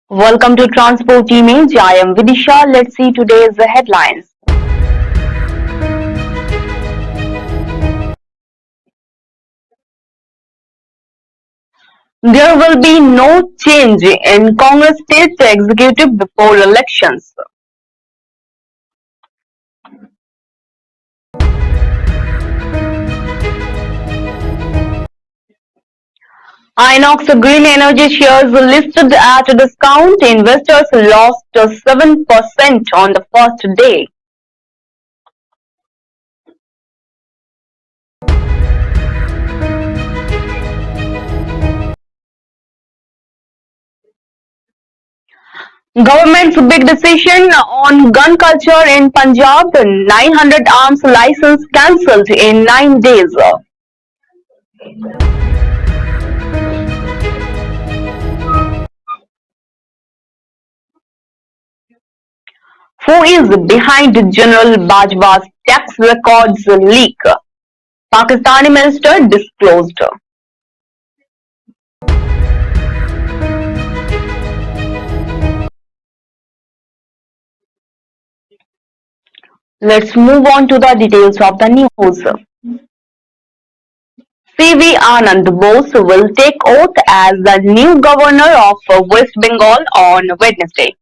Welcome to Transport Image. I am Vidisha. Let's see today's headlines. There will be no change in Congress state executive before elections. Inox Green Energy shares listed at a discount. Investors lost 7% on the first day. Government's big decision on gun culture in Punjab. 900 arms license cancelled in 9 days. Who is behind General Bajwa's tax records leak? Pakistani minister disclosed. Let's move on to the details of the news. CV Anand Bose will take oath as the new governor of West Bengal on Wednesday.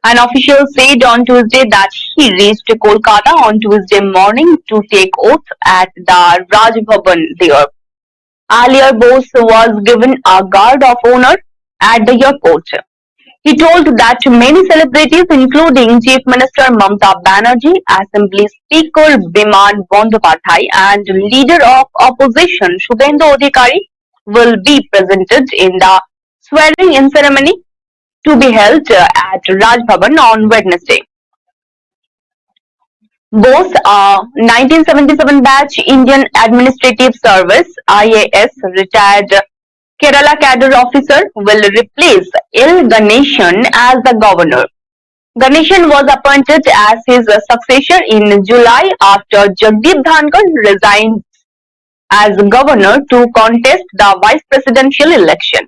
An official said on Tuesday that he reached Kolkata on Tuesday morning to take oath at the Raj Bhavan there. Earlier, Bose was given a guard of honor at the airport. He told that many celebrities, including Chief Minister Mamata Banerjee, Assembly Speaker Biman Bandyopadhyay, and Leader of Opposition Shubhendu Adhikari, will be presented in the swearing-in ceremony to be held at Raj Bhavan on Wednesday. Bose, a 1977 batch Indian Administrative Service (IAS) retired Kerala cadre officer, will replace L. Ganeshan as the governor. Ganeshan was appointed as his successor in July after Jagdeep Dhankar resigned as governor to contest the vice presidential election.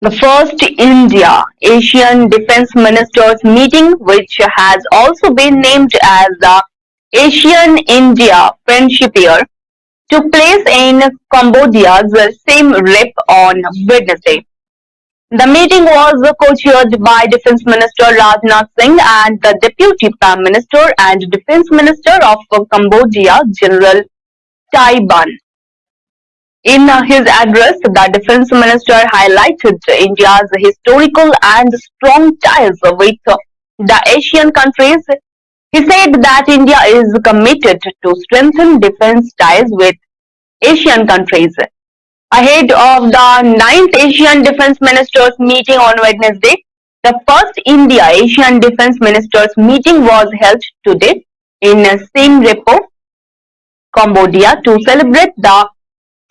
The first India-Asian Defence Ministers meeting, which has also been named as the Asian-India Friendship Year, took place in Cambodia's Siem Reap on Wednesday. The meeting was co-chaired by Defence Minister Rajnath Singh and the Deputy Prime Minister and Defence Minister of Cambodia, General Tai Ban. In his address, the Defence Minister highlighted India's historical and strong ties with the Asian countries. He said that India is committed to strengthen defence ties with Asian countries. Ahead of the 9th Asian Defence Ministers meeting on Wednesday, the first India-Asian Defence Ministers meeting was held today in Siem Reap, Cambodia to celebrate the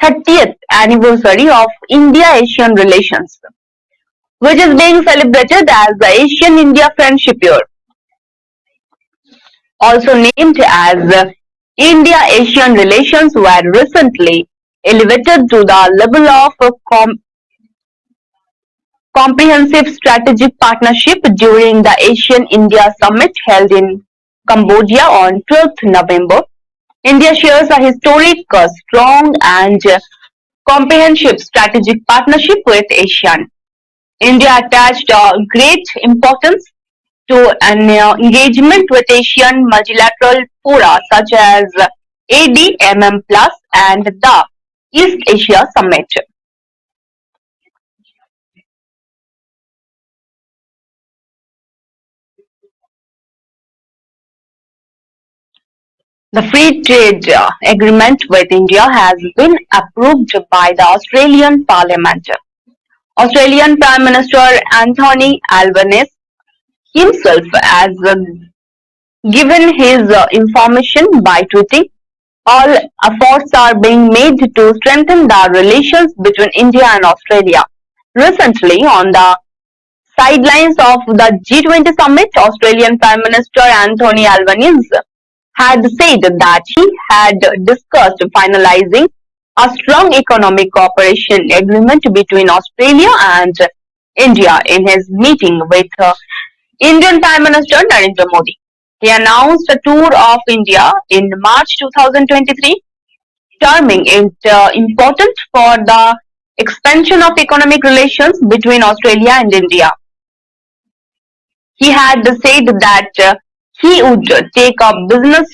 30th anniversary of India-Asian relations, which is being celebrated as the Asian-India Friendship Year, also named as India-Asian relations, were recently elevated to the level of comprehensive strategic partnership during the Asian-India Summit held in Cambodia on 12th November. India shares a historic, strong and comprehensive strategic partnership with ASEAN. India attached great importance to an engagement with Asian multilateral fora such as ADMM Plus and the East Asia Summit. The free trade agreement with India has been approved by the Australian Parliament. Australian Prime Minister Anthony Albanese himself has given his information by tweeting, "All efforts are being made to strengthen the relations between India and Australia." Recently, on the sidelines of the G20 summit, Australian Prime Minister Anthony Albanese had said that he had discussed finalizing a strong economic cooperation agreement between Australia and India in his meeting with Indian Prime Minister Narendra Modi. He announced a tour of India in March 2023, terming it important for the expansion of economic relations between Australia and India. He had said that he would take a business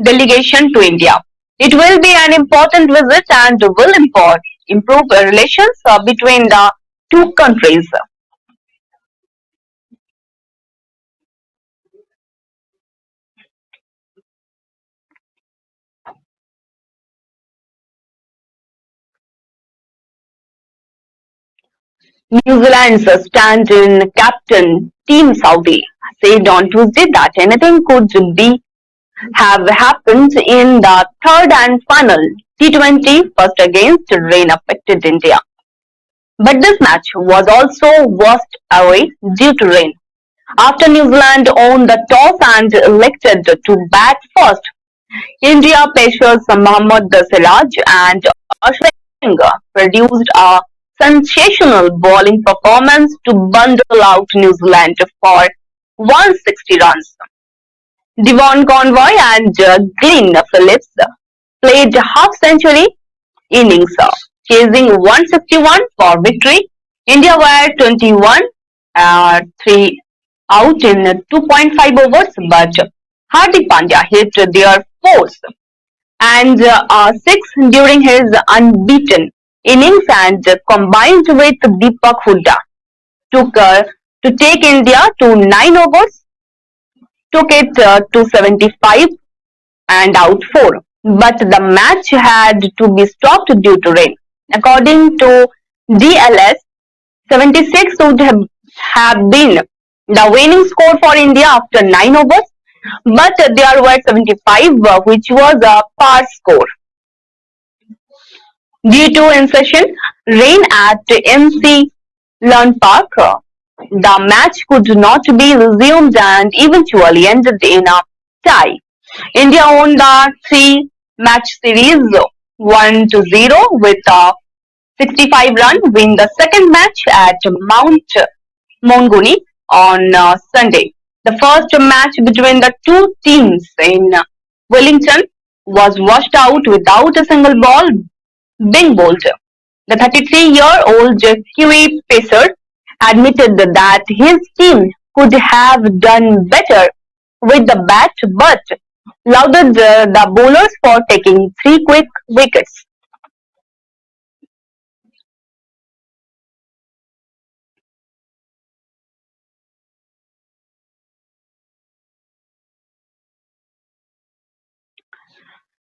delegation to India. It will be an important visit and will improve relations between the two countries. New Zealand's stand-in captain Team Saudi said on Tuesday that anything could be have happened in the third and final T20 first against rain-affected India. But this match was also washed away due to rain. After New Zealand won the toss and elected to bat first, India pacers Mohammad Siraj and Ashwin produced a sensational bowling performance to bundle out New Zealand for 160 runs. Devon Convoy and Glyn Phillips played half-century innings, chasing 161 for victory. India were 21 3 out in 2.5 overs, but Hardik Pandya hit their fourth and six during his unbeaten innings and combined with Deepak Hooda took to take India to 9 overs, took it to 75 and out 4. But the match had to be stopped due to rain. According to DLS, 76 would have been the winning score for India after 9 overs, but there were 75, which was a par score. Due to incessant rain at MC Lawn Park, the match could not be resumed and eventually ended in a tie. India won the three-match series 1-0 with a 65-run win the second match at Mount Mongoni on Sunday. The first match between the two teams in Wellington was washed out without a single ball being bowled. The 33-year-old Kiwi pacer admitted that his team could have done better with the bat but lauded the bowlers for taking three quick wickets.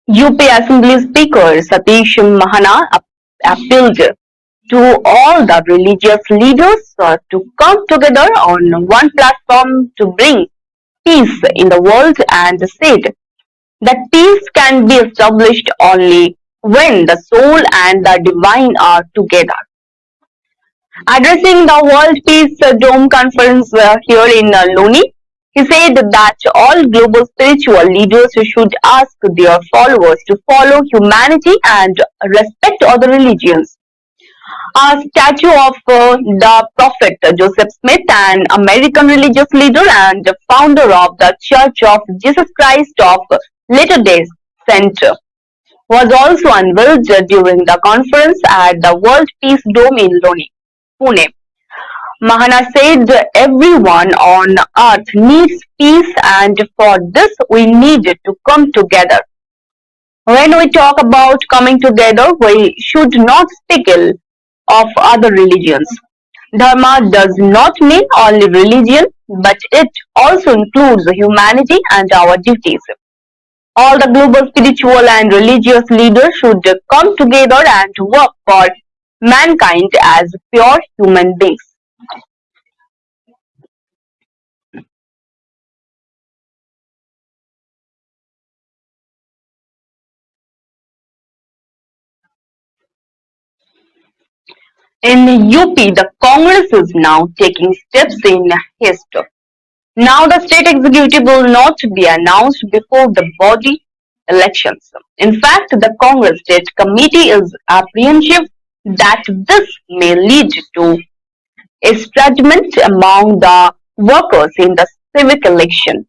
UP Assembly Speaker Satish Mahana appealed to all the religious leaders to come together on one platform to bring peace in the world and said that peace can be established only when the soul and the divine are together. Addressing the World Peace Dome conference here in Loni, he said that all global spiritual leaders should ask their followers to follow humanity and respect other religions. A statue of the Prophet Joseph Smith, an American religious leader and founder of the Church of Jesus Christ of Latter-day Saints, was also unveiled during the conference at the World Peace Dome in Loni, Pune. Mahana said everyone on earth needs peace and for this we need to come together. When we talk about coming together, we should not speak ill of other religions. Dharma does not mean only religion, but it also includes humanity and our duties. All the global spiritual and religious leaders should come together and work for mankind as pure human beings. In UP, the Congress is now taking steps in haste. Now the state executive will not be announced before the body elections. In fact, the Congress State Committee is apprehensive that this may lead to estrangement among the workers in the civic election.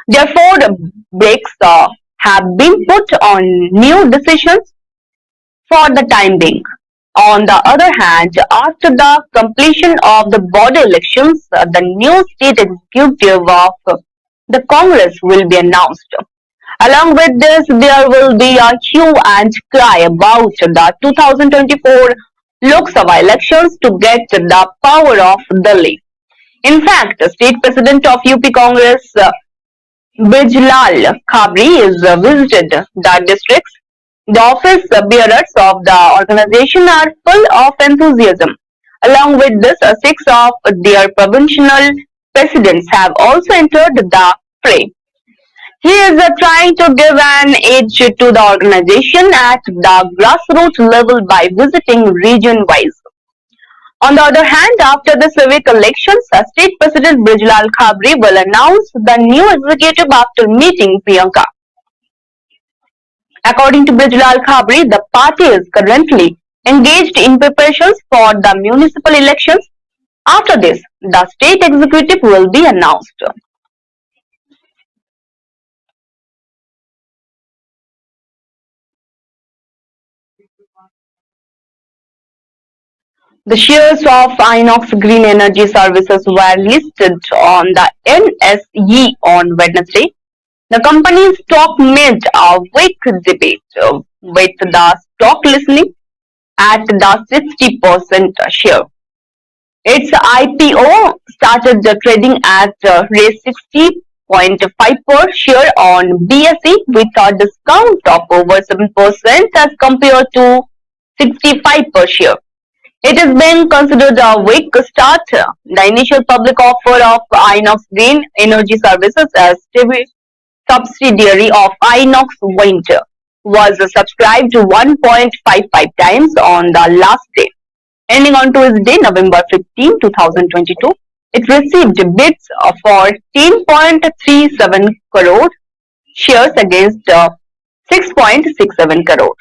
Therefore, brakes have been put on new decisions for the time being. On the other hand, after the completion of the body elections, the new state executive of the Congress will be announced. Along with this, there will be a hue and cry about the 2024 Lok Sabha elections to get the power of Delhi. In fact, the state president of UP Congress, Bijlal Khabri, is visited the districts. The office bearers of the organization are full of enthusiasm. Along with this, six of their provincial presidents have also entered the fray. He is trying to give an edge to the organization at the grassroots level by visiting region wise. On the other hand, after the civic elections, State President Brijlal Khabri will announce the new executive after meeting Priyanka. According to Brijlal Khabri, the party is currently engaged in preparations for the municipal elections. After this, the state executive will be announced. The shares of Inox Green Energy Services were listed on the NSE on Wednesday. The company's stock made a weak debate with the stock listening at the 60% share. Its IPO started the trading at raise 60.5 per share on BSE with a discount of over 7% as compared to 65 per share. It is being considered a weak start. The initial public offer of Inox Green Energy Services as subsidiary of Inox Wind was subscribed to 1.55 times on the last day. Ending on Tuesday, November 15, 2022, it received bids for 10.37 crore shares against 6.67 crore.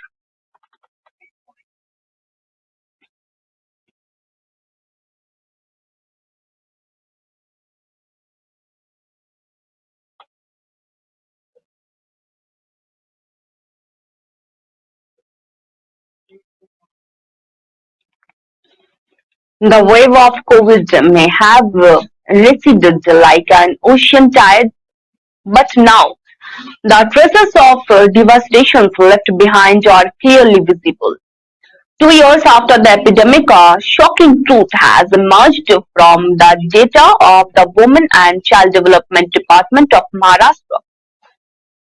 The wave of COVID may have receded like an ocean tide, but now the traces of devastations left behind are clearly visible. 2 years after the epidemic, a shocking truth has emerged from the data of the Women and Child Development Department of Maharashtra.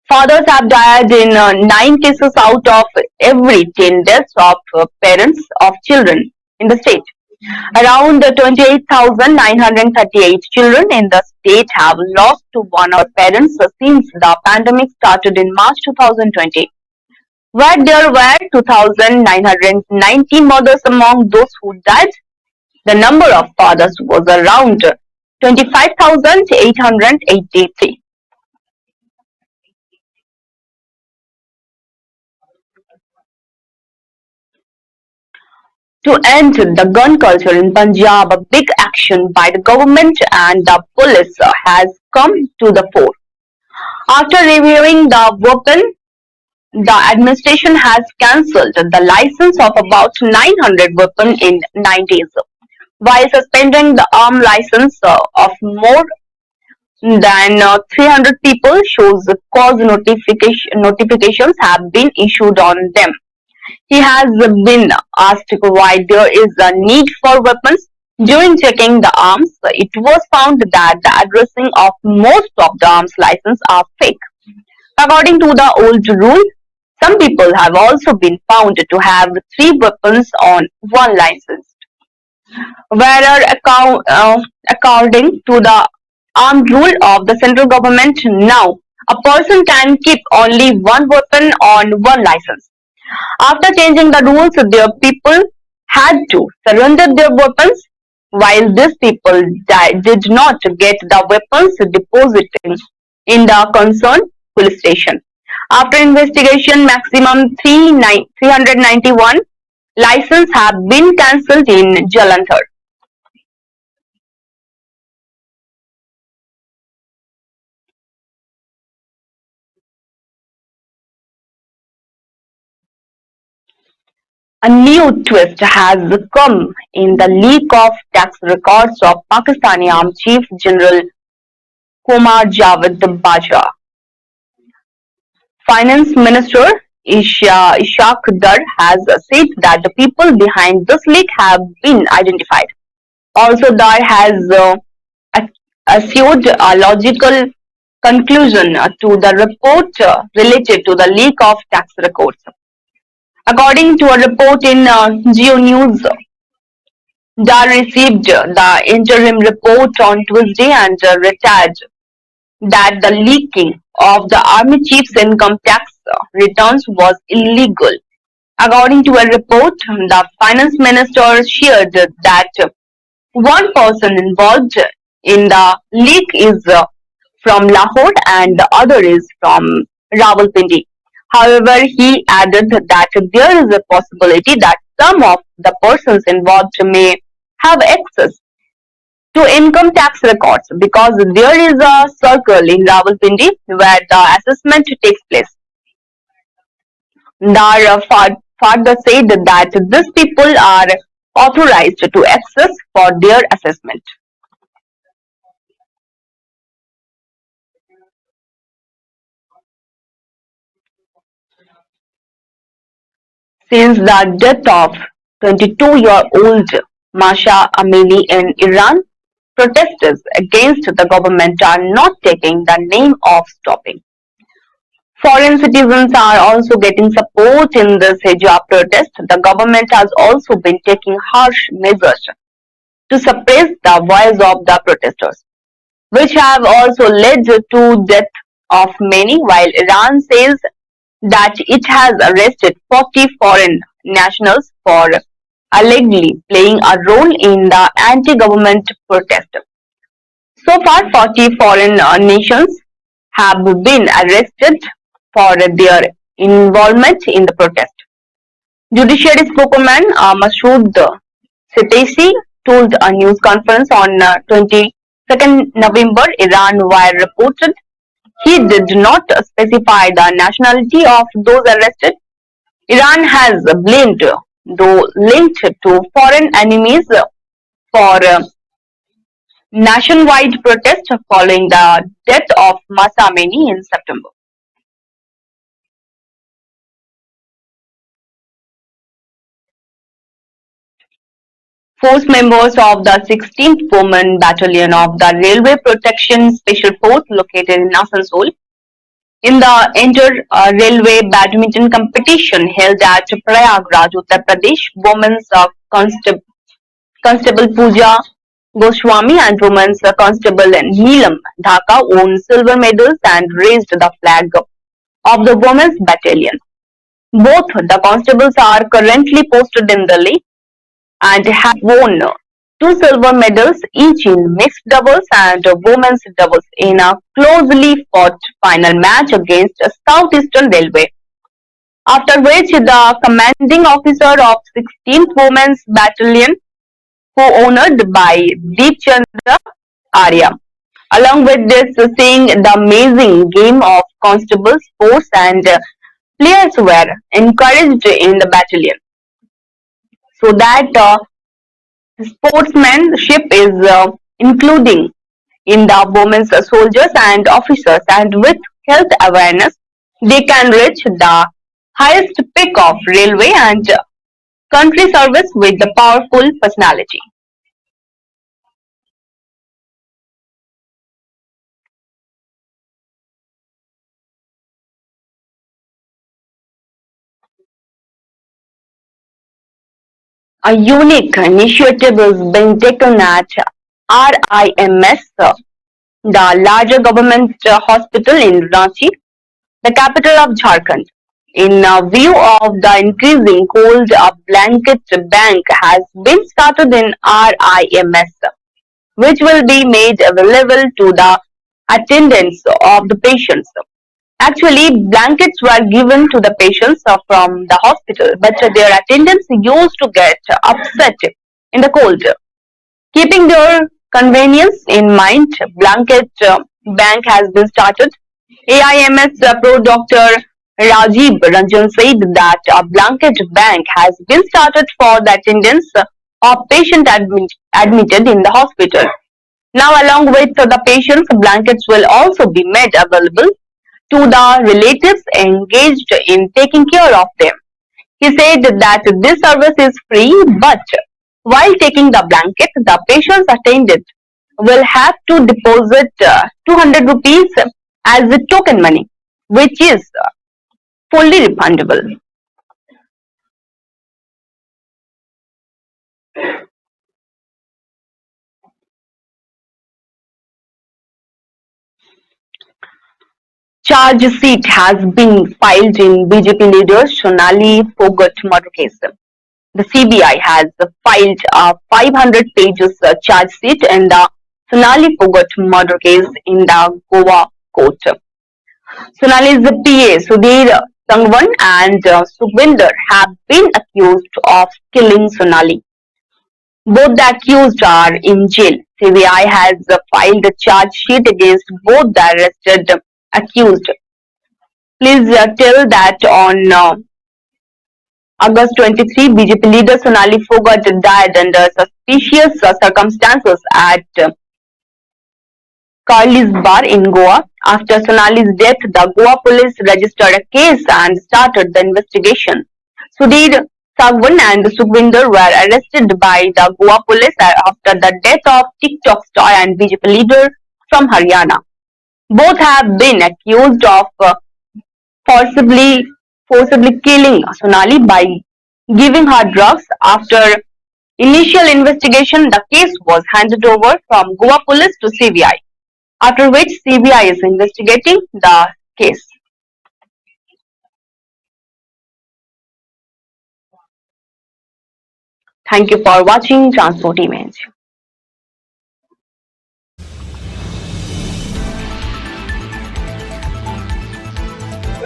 Fathers have died in 9 cases out of every 10 deaths of parents of children in the state. Around 28,938 children in the state have lost one or parents since the pandemic started in March 2020, where there were 2,990 mothers among those who died. The number of fathers was around 25,883. To end the gun culture in Punjab, a big action by the government and the police has come to the fore. After reviewing the weapon, the administration has cancelled the license of about 900 weapons in 9 days, while suspending the arm license of more than 300 people shows cause notifications have been issued on them. He has been asked why there is a need for weapons. During checking the arms, it was found that the addressing of most of the arms license are fake. According to the old rule, some people have also been found to have three weapons on one license. Whereas according to the armed rule of the central government now, a person can keep only one weapon on one license. After changing the rules, their people had to surrender their weapons. while these people did not get the weapons deposited in the concerned police station. After investigation, maximum 391 licenses have been cancelled in Jalandhar. A new twist has come in the leak of tax records of Pakistani Army Chief General Kumar Javed Bajwa. Finance Minister Ishaq Dar has said that the people behind this leak have been identified. Also, Dar has assured a logical conclusion to the report related to the leak of tax records. According to a report in Geo News, Dar received the interim report on Tuesday and retired that the leaking of the army chief's income tax returns was illegal. According to a report, the finance minister shared that one person involved in the leak is from Lahore and the other is from Rawalpindi. However, he added that there is a possibility that some of the persons involved may have access to income tax records because there is a circle in Rawalpindi where the assessment takes place. Dar further said that these people are authorized to access for their assessment. Since the death of 22-year-old Masha Amini in Iran, protesters against the government are not taking the name of stopping. Foreign citizens are also getting support in this hijab protest. The government has also been taking harsh measures to suppress the voice of the protesters, which have also led to death of many, while Iran says that it has arrested 40 foreign nationals for allegedly playing a role in the anti-government protest. So far, 40 foreign nations have been arrested for their involvement in the protest. Judiciary spokesman Masood Sitaisi told a news conference on 22nd November Iran Wire reported he did not specify the nationality of those arrested. Iran has blamed those linked to foreign enemies for nationwide protest following the death of Masa Amini in September. Force members of the 16th Women Battalion of the Railway Protection Special Force located in Asansol in the inter-railway badminton competition held at Prayagraj, Uttar Pradesh, women's constable Pooja Goswami and women's constable Neelam Dhaka won silver medals and raised the flag of the women's battalion. Both the constables are currently posted in Delhi and have won two silver medals each in mixed doubles and women's doubles in a closely fought final match against Southeastern Railway. After which the commanding officer of 16th Women's Battalion, who honored by Deep Chandra Arya, along with this seeing the amazing game of constable sports and players were encouraged in the battalion so that sportsmanship is including in the women's soldiers and officers, and with health awareness, they can reach the highest peak of railway and country service with the powerful personality. A unique initiative is being taken at RIMS, the larger government hospital in Ranchi, the capital of Jharkhand. In view of the increasing cold, a blanket bank has been started in RIMS, which will be made available to the attendants of the patients. Actually, blankets were given to the patients from the hospital, but their attendants used to get upset in the cold. Keeping their convenience in mind, blanket bank has been started. AIMS Pro Dr. Rajiv Ranjan said that a blanket bank has been started for the attendance of patient admitted in the hospital. Now, along with the patients, blankets will also be made available to the relatives engaged in taking care of them. He said that this service is free, but while taking the blanket, the patient's attendant will have to deposit 200 rupees as a token money, which is fully refundable. Charge sheet has been filed in BJP leader Sonali Phogat murder case. The CBI has filed a 500 pages charge sheet in the Sonali Phogat murder case in the Goa court. Sonali's PA Sudhir Sangwan and Sukhvinder have been accused of killing Sonali. Both the accused are in jail. CBI has filed a charge sheet against both the arrested accused. Please tell that on August 23, BJP leader Sonali Phogat died under suspicious circumstances at Carly's bar in Goa. After Sonali's death, the Goa police registered a case and started the investigation. Sudhir Sagwan and Sukhvinder were arrested by the Goa police after the death of TikTok star and BJP leader from Haryana. Both have been accused of forcibly forcibly killing Sonali by giving her drugs. After initial investigation, the case was handed over from Goa police to CBI, after which CBI is investigating the case. Thank you for watching Transport Image.